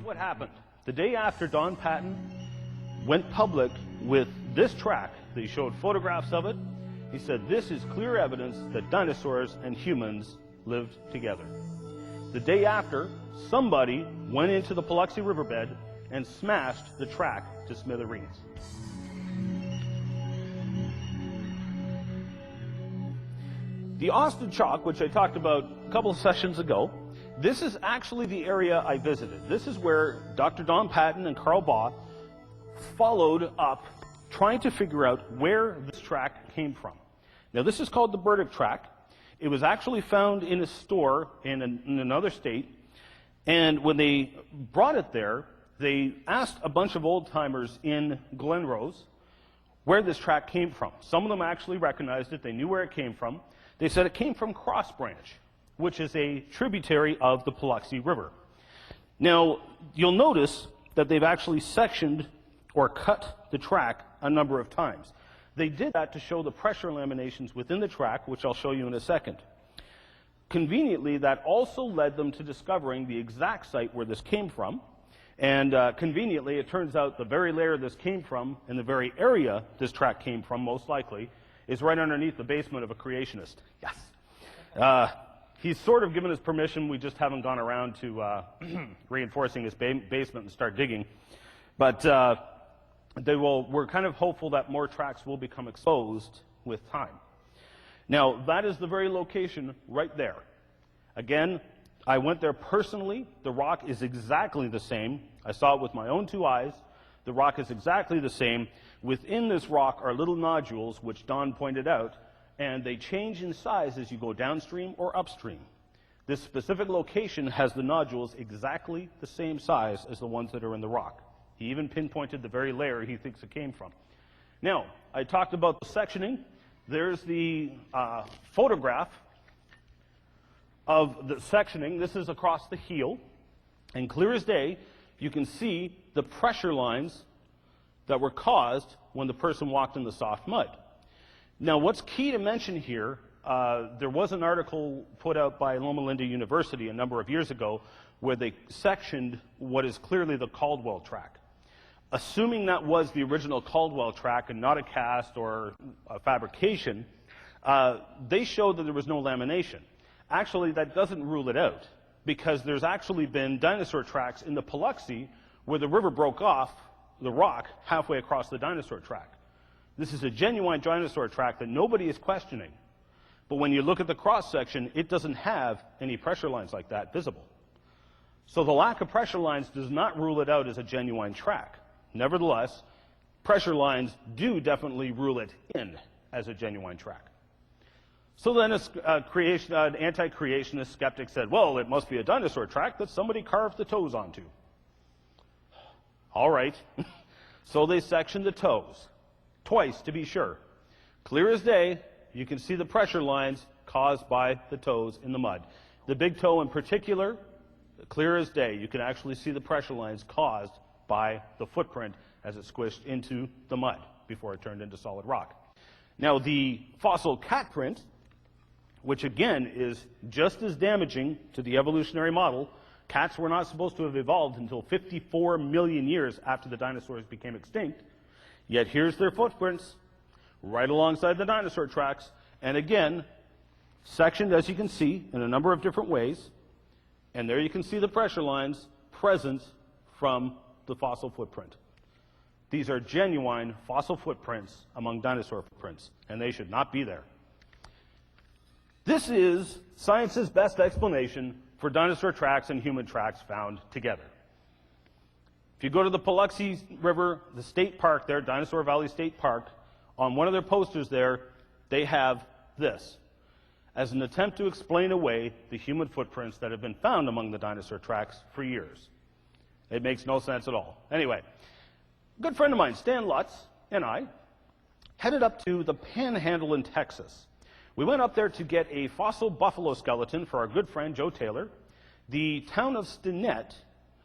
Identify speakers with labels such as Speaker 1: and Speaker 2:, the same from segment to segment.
Speaker 1: What happened? The day after Don Patton went public with this track, they showed photographs of it. He said, this is clear evidence that dinosaurs and humans lived together. The day after, somebody went into the Paluxy riverbed and smashed the track to smithereens. The Austin Chalk, which I talked about a couple of sessions ago, this is actually the area I visited. This is where Dr. Don Patton and Carl Baugh followed up trying to figure out where this track came from. Now, this is called the Burdick track. It was actually found in a store in another state, and when they brought it there, they asked a bunch of old-timers in Glenrose where this track came from. Some of them actually recognized it. They knew where it came from. They said it came from Cross Branch, which is a tributary of the Paluxy River. Now, you'll notice that they've actually sectioned or cut the track a number of times. They did that to show the pressure laminations within the track, which I'll show you in a second. Conveniently, that also led them to discovering the exact site where this came from. And conveniently, it turns out the very layer this came from and the very area this track came from, most likely, is right underneath the basement of a creationist. Yes. He's sort of given us permission. We just haven't gone around to reinforcing his basement and start digging. But we're kind of hopeful that more tracks will become exposed with time. Now, that is the very location right there. Again, I went there personally. The rock is exactly the same. I saw it with my own two eyes. The rock is exactly the same. Within this rock are little nodules, which Don pointed out, and they change in size as you go downstream or upstream. This specific location has the nodules exactly the same size as the ones that are in the rock. He even pinpointed the very layer he thinks it came from. Now, I talked about the sectioning. There's the photograph of the sectioning. This is across the heel, and clear as day, you can see the pressure lines that were caused when the person walked in the soft mud. Now, what's key to mention here, there was an article put out by Loma Linda University a number of years ago where they sectioned what is clearly the Caldwell track. Assuming that was the original Caldwell track and not a cast or a fabrication, they showed that there was no lamination. Actually, that doesn't rule it out, because there's actually been dinosaur tracks in the Paluxy where the river broke off the rock halfway across the dinosaur track. This is a genuine dinosaur track that nobody is questioning. But when you look at the cross-section, it doesn't have any pressure lines like that visible. So the lack of pressure lines does not rule it out as a genuine track. Nevertheless, pressure lines do definitely rule it in as a genuine track. So then an anti-creationist skeptic said, well, it must be a dinosaur track that somebody carved the toes onto. All right. So they sectioned the toes. Twice, to be sure. Clear as day, you can see the pressure lines caused by the toes in the mud. The big toe in particular, clear as day, you can actually see the pressure lines caused by the footprint as it squished into the mud before it turned into solid rock. Now, the fossil cat print, which again is just as damaging to the evolutionary model. Cats were not supposed to have evolved until 54 million years after the dinosaurs became extinct. Yet here's their footprints right alongside the dinosaur tracks. And again, sectioned, as you can see, in a number of different ways. And there you can see the pressure lines present from the fossil footprint. These are genuine fossil footprints among dinosaur footprints, and they should not be there. This is science's best explanation for dinosaur tracks and human tracks found together. If you go to the Paluxy River, the state park there, Dinosaur Valley State Park, on one of their posters there, they have this, as an attempt to explain away the human footprints that have been found among the dinosaur tracks for years. It makes no sense at all. Anyway, a good friend of mine, Stan Lutz, and I headed up to the Panhandle in Texas. We went up there to get a fossil buffalo skeleton for our good friend Joe Taylor. The town of Stinnett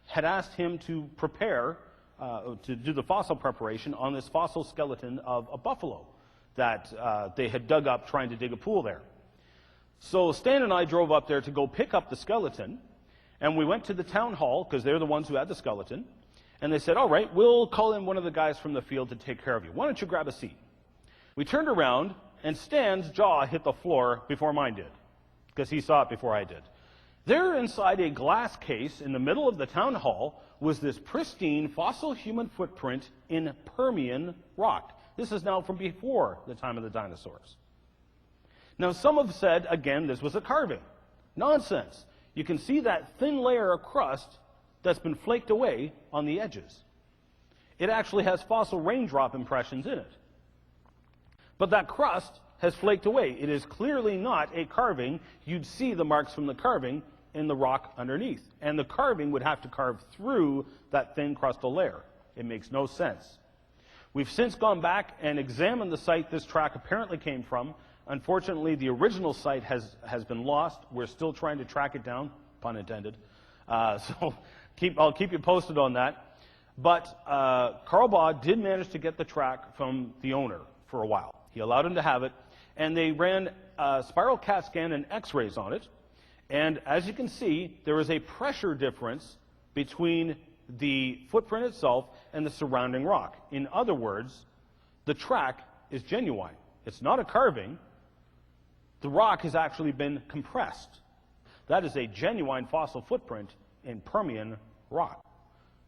Speaker 1: had asked him to prepare, to do the fossil preparation on this fossil skeleton of a buffalo that they had dug up trying to dig a pool there. So Stan and I drove up there to go pick up the skeleton, and we went to the town hall, because they're the ones who had the skeleton, and they said, all right, we'll call in one of the guys from the field to take care of you. Why don't you grab a seat? We turned around, and Stan's jaw hit the floor before mine did, because he saw it before I did. There inside a glass case in the middle of the town hall was this pristine fossil human footprint in Permian rock. This is now from before the time of the dinosaurs. Now, some have said, again, this was a carving. Nonsense. You can see that thin layer of crust that's been flaked away on the edges. It actually has fossil raindrop impressions in it. But that crust has flaked away. It is clearly not a carving. You'd see the marks from the carving in the rock underneath. And the carving would have to carve through that thin crustal layer. It makes no sense. We've since gone back and examined the site this track apparently came from. Unfortunately, the original site has been lost. We're still trying to track it down, pun intended. So I'll keep you posted on that. But Carl Baugh did manage to get the track from the owner for a while. He allowed him to have it, and they ran spiral CAT scan and x-rays on it. And as you can see, there is a pressure difference between the footprint itself and the surrounding rock. In other words, the track is genuine. It's not a carving. The rock has actually been compressed. That is a genuine fossil footprint in Permian rock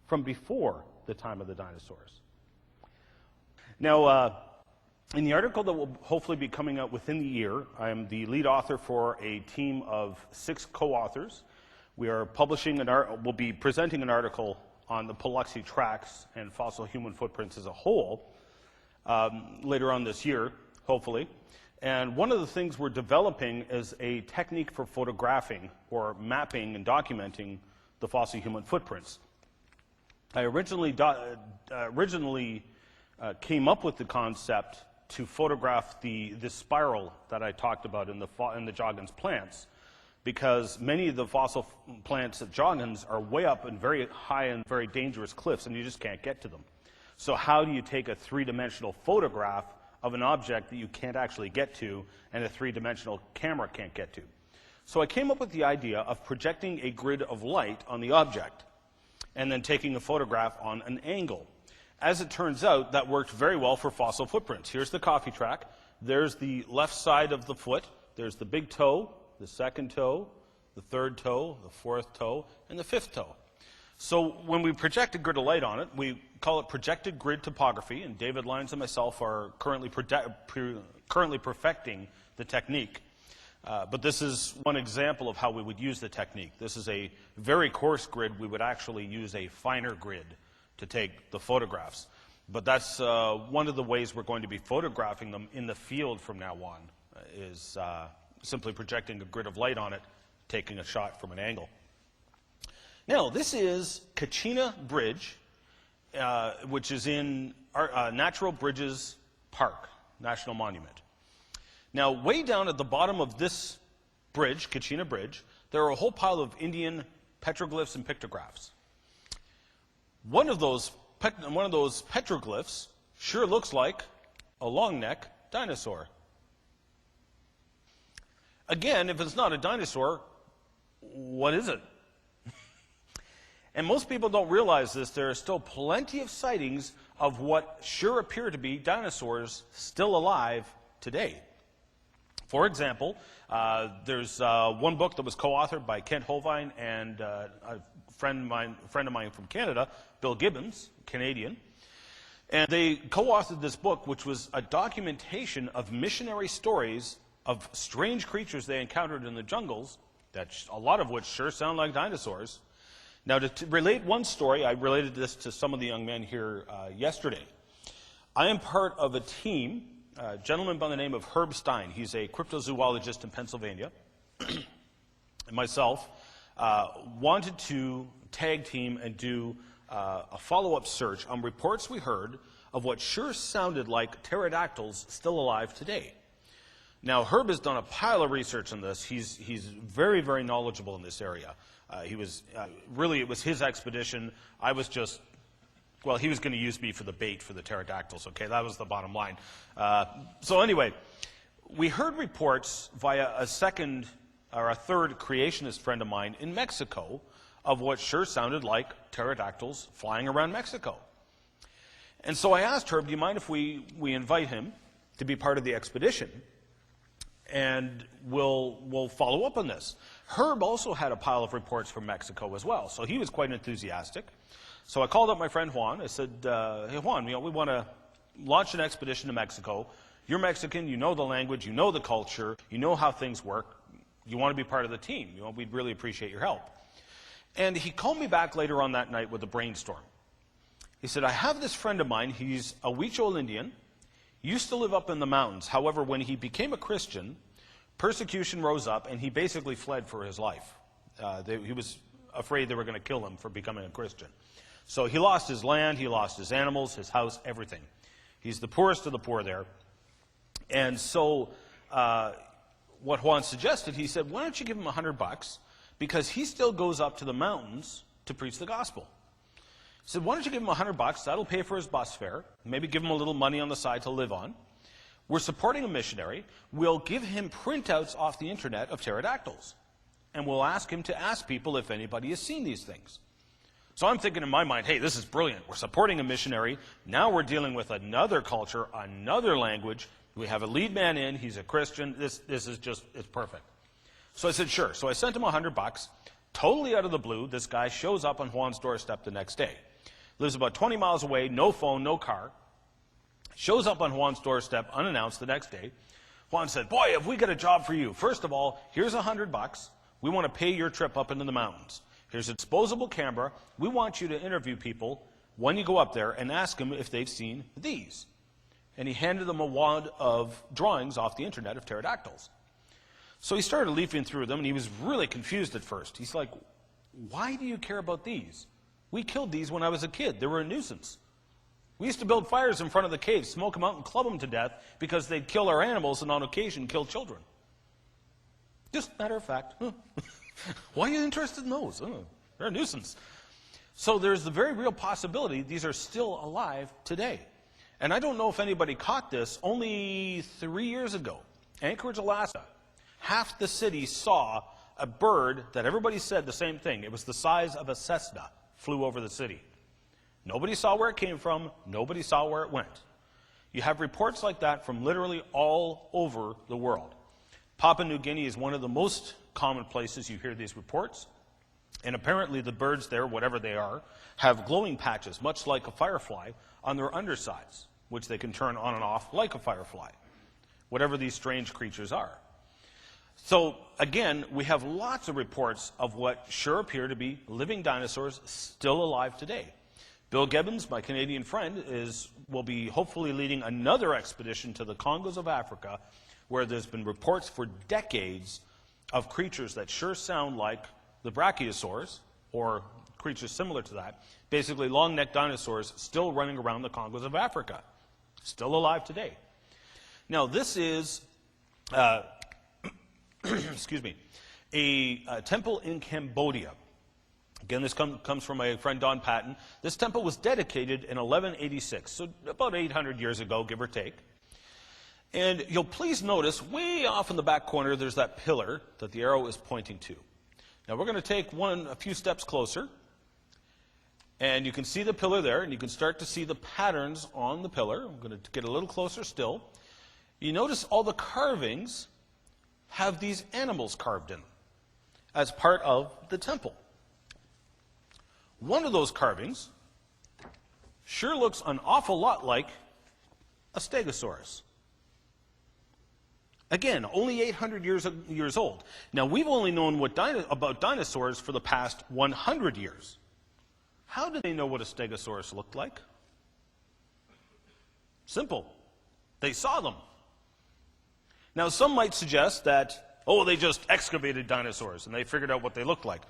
Speaker 1: from before the time of the dinosaurs. Now, in the article that will hopefully be coming out within the year, I am the lead author for a team of 6 co-authors. We are we'll be presenting an article on the Paluxy tracks and fossil human footprints as a whole later on this year, hopefully. And one of the things we're developing is a technique for photographing or mapping and documenting the fossil human footprints. I originally came up with the concept to photograph the spiral that I talked about in the Joggins plants, because many of the fossil plants at Joggins are way up in very high and very dangerous cliffs, and you just can't get to them. So how do you take a three-dimensional photograph of an object that you can't actually get to and a three-dimensional camera can't get to? So I came up with the idea of projecting a grid of light on the object and then taking a photograph on an angle. As it turns out, that worked very well for fossil footprints. Here's the coffee track. There's the left side of the foot. There's the big toe, the second toe, the third toe, the fourth toe, and the fifth toe. So when we project a grid of light on it, we call it projected grid topography, and David Lyons and myself are currently perfecting the technique. But this is one example of how we would use the technique. This is a very coarse grid. We would actually use a finer grid to take the photographs. But that's one of the ways we're going to be photographing them in the field from now on, is simply projecting a grid of light on it, taking a shot from an angle. Now, this is Kachina Bridge, which is in Natural Bridges Park, National Monument. Now, way down at the bottom of this bridge, Kachina Bridge, there are a whole pile of Indian petroglyphs and pictographs. One of those petroglyphs sure looks like a long-neck dinosaur. Again, if it's not a dinosaur, what is it? And most people don't realize this. There are still plenty of sightings of what sure appear to be dinosaurs still alive today. For example, there's one book that was co-authored by Kent Hovine and a friend of mine from Canada, Bill Gibbons, Canadian. And they co-authored this book, which was a documentation of missionary stories of strange creatures they encountered in the jungles, that a lot of which sure sound like dinosaurs. Now, to relate one story, I related this to some of the young men here yesterday. I am part of a team, a gentleman by the name of Herb Stein. He's a cryptozoologist in Pennsylvania. And myself wanted to tag team and do a follow-up search on reports we heard of what sure sounded like pterodactyls still alive today. Now, Herb has done a pile of research on this. He's very, very knowledgeable in this area. Really, it was his expedition. I was just, well, he was going to use me for the bait for the pterodactyls, okay? That was the bottom line. So anyway, we heard reports via a second or a third creationist friend of mine in Mexico of what sure sounded like pterodactyls flying around Mexico. And so I asked Herb, do you mind if we invite him to be part of the expedition? And we'll follow up on this. Herb also had a pile of reports from Mexico as well, so he was quite enthusiastic. So I called up my friend Juan. I said, hey Juan, we want to launch an expedition to Mexico. You're Mexican, you know the language, you know the culture, you know how things work. You want to be part of the team. We'd really appreciate your help. And he called me back later on that night with a brainstorm. He said, I have this friend of mine, he's a Huichol Indian, used to live up in the mountains. However, when he became a Christian, persecution rose up, and he basically fled for his life. He was afraid they were going to kill him for becoming a Christian. So he lost his land, he lost his animals, his house, everything. He's the poorest of the poor there. And so what Juan suggested, he said, why don't you give him $100, because he still goes up to the mountains to preach the gospel. He said, why don't you give him $100? That'll pay for his bus fare. Maybe give him a little money on the side to live on. We're supporting a missionary. We'll give him printouts off the internet of pterodactyls. And we'll ask him to ask people if anybody has seen these things. So I'm thinking in my mind, hey, this is brilliant. We're supporting a missionary. Now we're dealing with another culture, another language. We have a lead man in. He's a Christian. This is just, it's perfect. So I said, sure. So I sent him $100. Totally out of the blue, this guy shows up on Juan's doorstep the next day. Lives about 20 miles away, no phone, no car. Shows up on Juan's doorstep unannounced the next day. Juan said, boy, have we got a job for you. First of all, here's $100. We want to pay your trip up into the mountains. Here's a disposable camera. We want you to interview people when you go up there and ask them if they've seen these. And he handed them a wad of drawings off the internet of pterodactyls. So he started leafing through them, and he was really confused at first. He's like, why do you care about these? We killed these when I was a kid. They were a nuisance. We used to build fires in front of the caves, smoke them out, and club them to death because they'd kill our animals and on occasion kill children. Just matter of fact. Why are you interested in those? They're a nuisance. So there's the very real possibility these are still alive today. And I don't know if anybody caught this. Only 3 years ago, Anchorage, Alaska, half the city saw a bird that everybody said the same thing. It was the size of a Cessna, flew over the city. Nobody saw where it came from. Nobody saw where it went. You have reports like that from literally all over the world. Papua New Guinea is one of the most common places you hear these reports. And apparently the birds there, whatever they are, have glowing patches, much like a firefly, on their undersides, which they can turn on and off like a firefly, whatever these strange creatures are. So, again, we have lots of reports of what sure appear to be living dinosaurs still alive today. Bill Gibbons, my Canadian friend, will be hopefully leading another expedition to the Congos of Africa, where there's been reports for decades of creatures that sure sound like the brachiosaurs, or creatures similar to that, basically long-necked dinosaurs still running around the Congos of Africa, still alive today. Now, this is, excuse me, a temple in Cambodia. Again, this comes from my friend Don Patton. This temple was dedicated in 1186, so about 800 years ago, give or take. And you'll please notice, way off in the back corner, there's that pillar that the arrow is pointing to. Now, we're going to take a few steps closer, and you can see the pillar there, and you can start to see the patterns on the pillar. I'm going to get a little closer still. You notice all the carvings have these animals carved in them as part of the temple. One of those carvings sure looks an awful lot like a stegosaurus. Again, only 800 years old. Now, we've only known about dinosaurs for the past 100 years. How did they know what a stegosaurus looked like? Simple. They saw them. Now, some might suggest that, oh, they just excavated dinosaurs and they figured out what they looked like.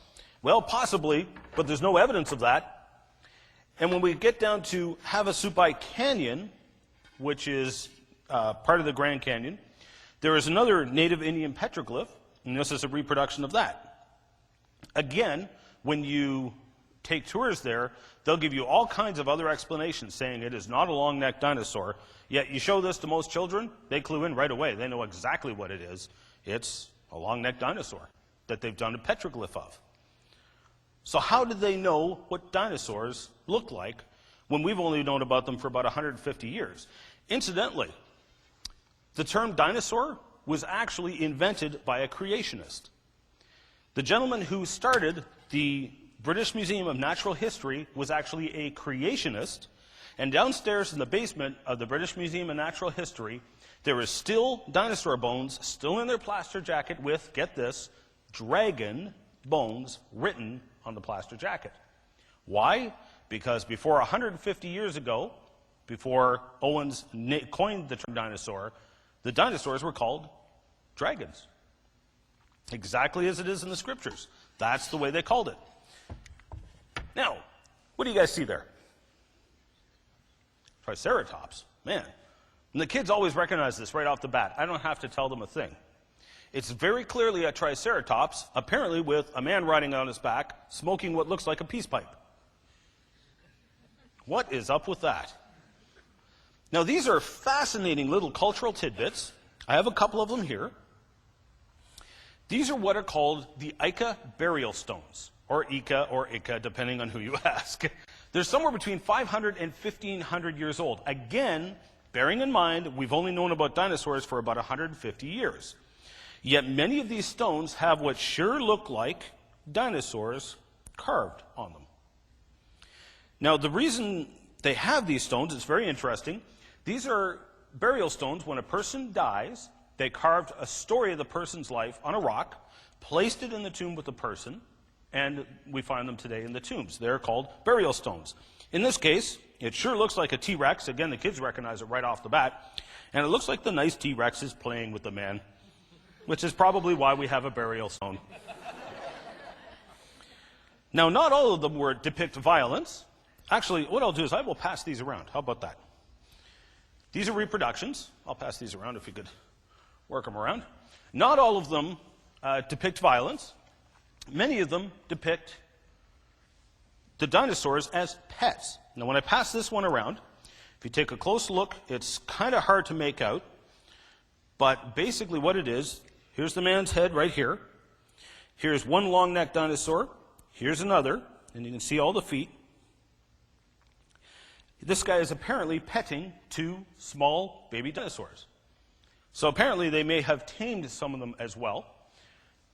Speaker 1: Well, possibly, but there's no evidence of that. And when we get down to Havasupai Canyon, which is part of the Grand Canyon, there is another native Indian petroglyph, and this is a reproduction of that. Again, when you take tours there, they'll give you all kinds of other explanations saying it is not a long-necked dinosaur. Yet you show this to most children, they clue in right away. They know exactly what it is. It's a long-necked dinosaur that they've done a petroglyph of. So how did they know what dinosaurs looked like when we've only known about them for about 150 years? Incidentally, the term dinosaur was actually invented by a creationist. The gentleman who started the British Museum of Natural History was actually a creationist, and downstairs in the basement of the British Museum of Natural History, there is still dinosaur bones, still in their plaster jacket with, get this, dragon bones written on the plaster jacket. Why? Because before 150 years ago, before Owens coined the term dinosaur, the dinosaurs were called dragons. Exactly as it is in the scriptures. That's the way they called it. Now, what do you guys see there? Triceratops. Man. And the kids always recognize this right off the bat. I don't have to tell them a thing. It's very clearly a triceratops, apparently with a man riding on his back, smoking what looks like a peace pipe. What is up with that? Now, these are fascinating little cultural tidbits. I have a couple of them here. These are what are called the Ica burial stones, or Ica, depending on who you ask. They're somewhere between 500 and 1,500 years old. Again, bearing in mind, we've only known about dinosaurs for about 150 years. Yet many of these stones have what sure look like dinosaurs carved on them. Now, the reason they have these stones is very interesting. These are burial stones. When a person dies, they carved a story of the person's life on a rock, placed it in the tomb with the person, and we find them today in the tombs. They're called burial stones. In this case, it sure looks like a T-Rex. Again, the kids recognize it right off the bat. And it looks like the nice T-Rex is playing with the man, which is probably why we have a burial stone. Now, not all of them depict violence. Actually, what I'll do is I will pass these around. How about that? These are reproductions. I'll pass these around if you could work them around. Not all of them depict violence. Many of them depict the dinosaurs as pets. Now, when I pass this one around, if you take a close look, it's kind of hard to make out. But basically what it is, here's the man's head right here. Here's one long-necked dinosaur. Here's another, and you can see all the feet. This guy is apparently petting two small baby dinosaurs. So apparently they may have tamed some of them as well.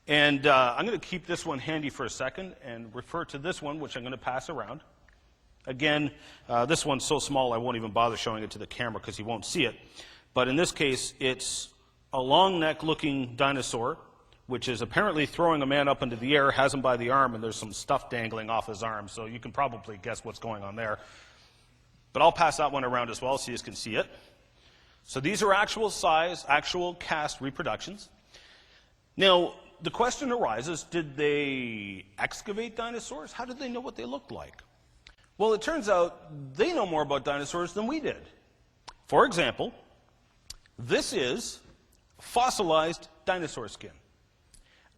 Speaker 1: And I'm going to keep this one handy for a second and refer to this one, which I'm going to pass around. Again, this one's so small I won't even bother showing it to the camera because you won't see it. But in this case, it's a long neck looking dinosaur, which is apparently throwing a man up into the air, has him by the arm, and there's some stuff dangling off his arm. So you can probably guess what's going on there. But I'll pass that one around as well so you can see it. So these are actual size, actual cast reproductions. Now, the question arises, did they excavate dinosaurs? How did they know what they looked like? Well, it turns out they know more about dinosaurs than we did. For example, this is fossilized dinosaur skin.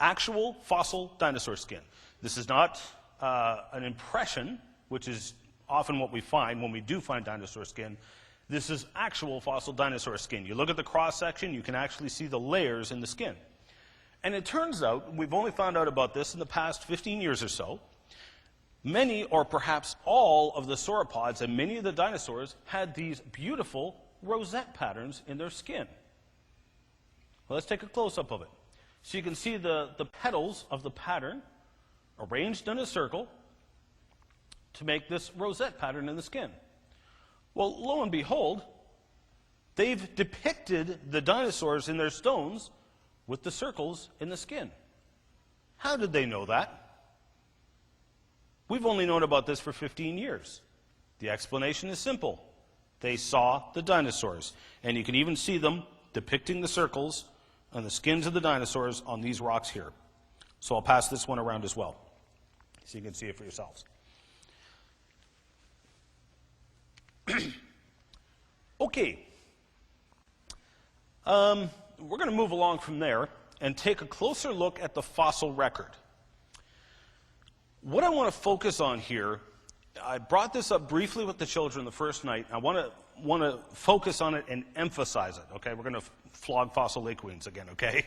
Speaker 1: Actual fossil dinosaur skin. This is not an impression, which is often what we find when we do find dinosaur skin. This is actual fossil dinosaur skin. You look at the cross-section, you can actually see the layers in the skin. And it turns out, we've only found out about this in the past 15 years or so, many or perhaps all of the sauropods and many of the dinosaurs had these beautiful rosette patterns in their skin. Well, let's take a close-up of it. So you can see the petals of the pattern arranged in a circle to make this rosette pattern in the skin. Well, lo and behold, they've depicted the dinosaurs in their stones with the circles in the skin. How did they know that? We've only known about this for 15 years. The explanation is simple. They saw the dinosaurs, and you can even see them depicting the circles on the skins of the dinosaurs on these rocks here. So I'll pass this one around as well, so you can see it for yourselves. Okay. We're going to move along from there and take a closer look at the fossil record. What I want to focus on here, I brought this up briefly with the children the first night. I want to focus on it and emphasize it, okay? We're going to flog fossil lake queens again, okay?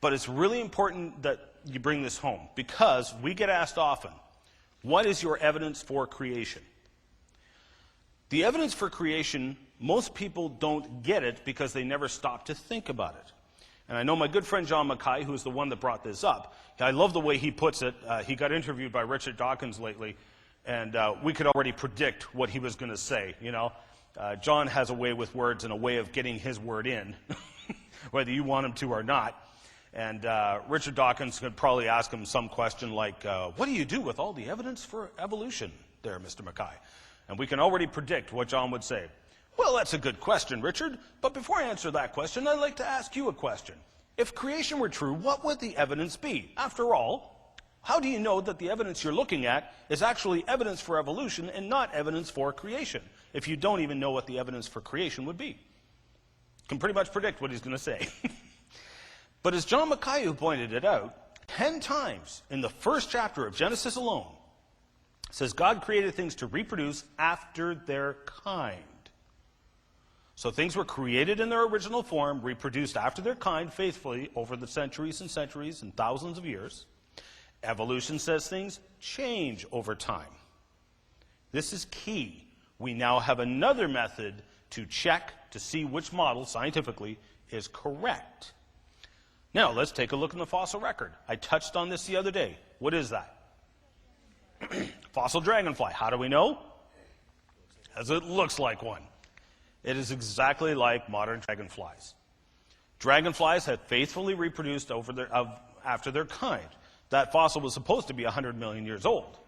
Speaker 1: But it's really important that you bring this home, because we get asked often, what is your evidence for creation? The evidence for creation, most people don't get it because they never stop to think about it. And I know my good friend John Mackay, who's the one that brought this up, I love the way he puts it. He got interviewed by Richard Dawkins lately, and we could already predict what he was going to say, you know. John has a way with words and a way of getting his word in, whether you want him to or not. And Richard Dawkins could probably ask him some question like, what do you do with all the evidence for evolution there, Mr. Mackay? And we can already predict what John would say. Well, that's a good question, Richard. But before I answer that question, I'd like to ask you a question. If creation were true, what would the evidence be? After all, how do you know that the evidence you're looking at is actually evidence for evolution and not evidence for creation, if you don't even know what the evidence for creation would be? You can pretty much predict what he's going to say. But as John Mackay pointed it out, 10 times in the first chapter of Genesis alone, it says God created things to reproduce after their kind. So things were created in their original form, reproduced after their kind faithfully over the centuries and centuries and thousands of years. Evolution says things change over time. This is key. We now have another method to check to see which model scientifically is correct. Now, let's take a look in the fossil record. I touched on this the other day. What is that? Fossil dragonfly. How do we know? As it looks like one. It is exactly like modern dragonflies. Dragonflies have faithfully reproduced after their kind. That fossil was supposed to be 100 million years old.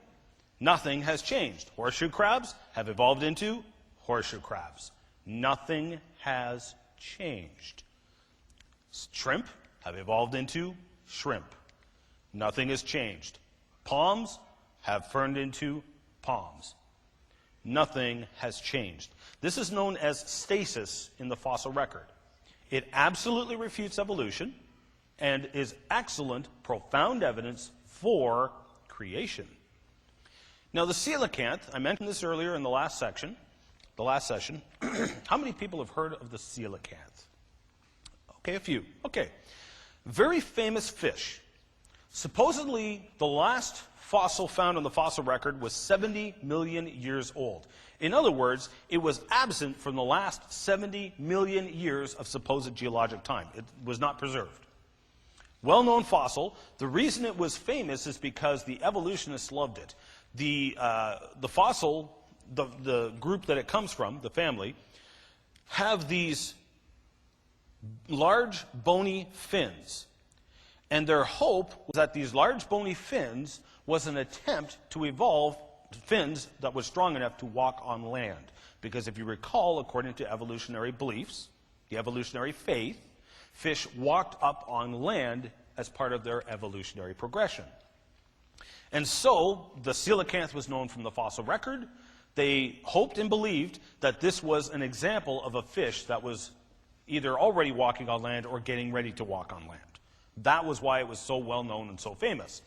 Speaker 1: Nothing has changed. Horseshoe crabs have evolved into horseshoe crabs. Nothing has changed. Shrimp have evolved into shrimp. Nothing has changed. Palms have turned into palms. Nothing has changed. This is known as stasis in the fossil record. It absolutely refutes evolution and is excellent, profound evidence for creation. Now, the coelacanth, I mentioned this earlier in the last session. How many people have heard of the coelacanth? Okay, a few. Okay. Very famous fish. Supposedly, the last fossil found on the fossil record was 70 million years old. In other words, it was absent from the last 70 million years of supposed geologic time. It was not preserved. Well-known fossil. The reason it was famous is because the evolutionists loved it. The fossil, the group that it comes from, the family, have these large bony fins. And their hope was that these large bony fins was an attempt to evolve fins that was strong enough to walk on land. Because if you recall, according to evolutionary beliefs, the evolutionary faith, fish walked up on land as part of their evolutionary progression. And so the coelacanth was known from the fossil record. They hoped and believed that this was an example of a fish that was either already walking on land or getting ready to walk on land. That was why it was so well known and so famous.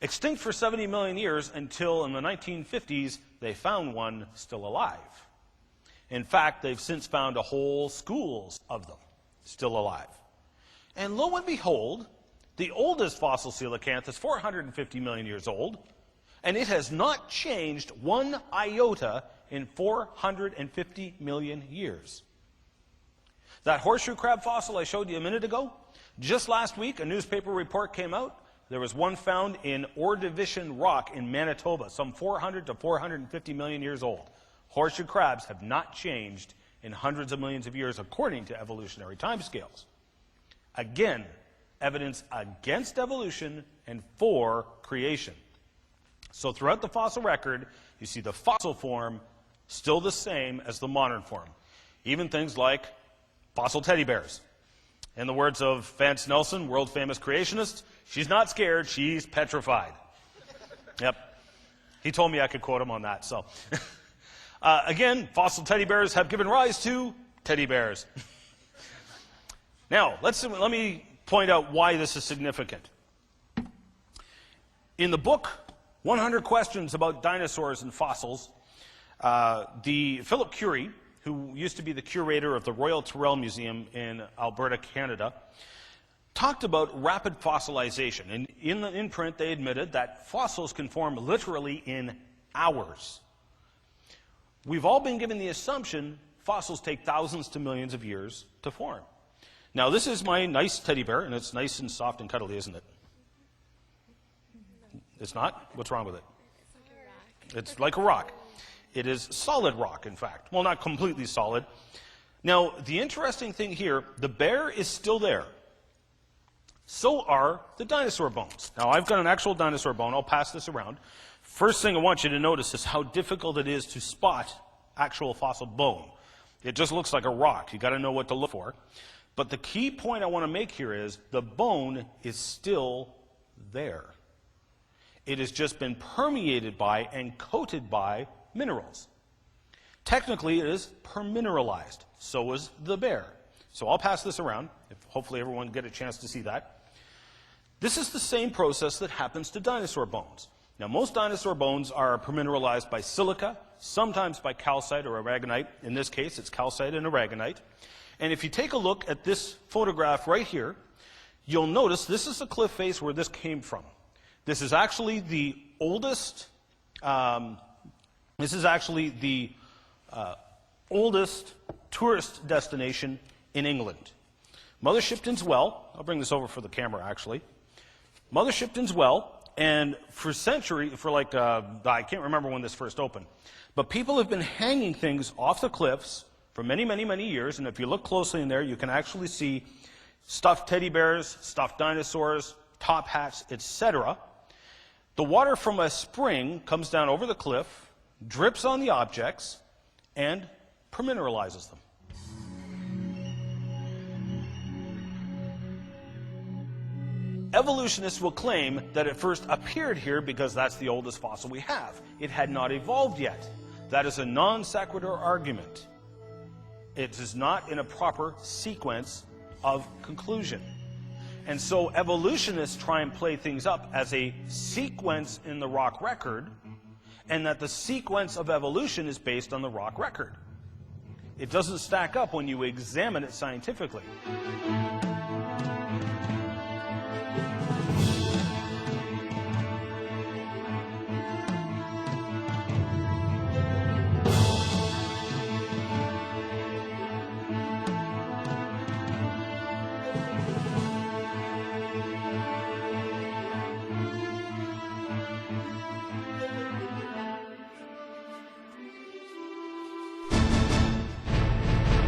Speaker 1: Extinct for 70 million years until in the 1950s, they found one still alive. In fact, they've since found a whole schools of them still alive. And lo and behold, the oldest fossil coelacanth is 450 million years old, and it has not changed one iota in 450 million years. That horseshoe crab fossil I showed you a minute ago, just last week, a newspaper report came out. There was one found in Ordovician Rock in Manitoba, some 400 to 450 million years old. Horseshoe crabs have not changed in hundreds of millions of years according to evolutionary timescales. Again, evidence against evolution and for creation. So throughout the fossil record, you see the fossil form still the same as the modern form. Even things like fossil teddy bears. In the words of Vance Nelson, world-famous creationist, she's not scared, she's petrified. Yep. He told me I could quote him on that. So, again, fossil teddy bears have given rise to teddy bears. Now, let me point out why this is significant. In the book, 100 Questions About Dinosaurs and Fossils, Philip Curie, who used to be the curator of the Royal Tyrrell Museum in Alberta, Canada, talked about rapid fossilization. And in print, they admitted that fossils can form literally in hours. We've all been given the assumption fossils take thousands to millions of years to form. Now, this is my nice teddy bear, and it's nice and soft and cuddly, isn't it? It's not? What's wrong with it? It's like a rock. It is solid rock, in fact. Well, not completely solid. Now, the interesting thing here, the bear is still there. So are the dinosaur bones. Now, I've got an actual dinosaur bone. I'll pass this around. First thing I want you to notice is how difficult it is to spot actual fossil bone. It just looks like a rock. You've got to know what to look for. But the key point I want to make here is the bone is still there. It has just been permeated by and coated by minerals. Technically, it is permineralized. So is the bear. So I'll pass this around. Hopefully everyone get a chance to see that. This is the same process that happens to dinosaur bones. Now, most dinosaur bones are permineralized by silica, sometimes by calcite or aragonite. In this case, it's calcite and aragonite. And if you take a look at this photograph right here, you'll notice this is the cliff face where this came from. This is actually the oldest oldest tourist destination in England. Mother Shipton's Well, I'll bring this over for the camera actually. Mother Shipton's Well, and I can't remember when this first opened, but people have been hanging things off the cliffs for many, many, many years, and if you look closely in there, you can actually see stuffed teddy bears, stuffed dinosaurs, top hats, etc. The water from a spring comes down over the cliff, drips on the objects, and permineralizes them. Evolutionists will claim that it first appeared here because that's the oldest fossil we have. It had not evolved yet. That is a non sequitur argument. It is not in a proper sequence of conclusion. And so evolutionists try and play things up as a sequence in the rock record, and that the sequence of evolution is based on the rock record. It doesn't stack up when you examine it scientifically.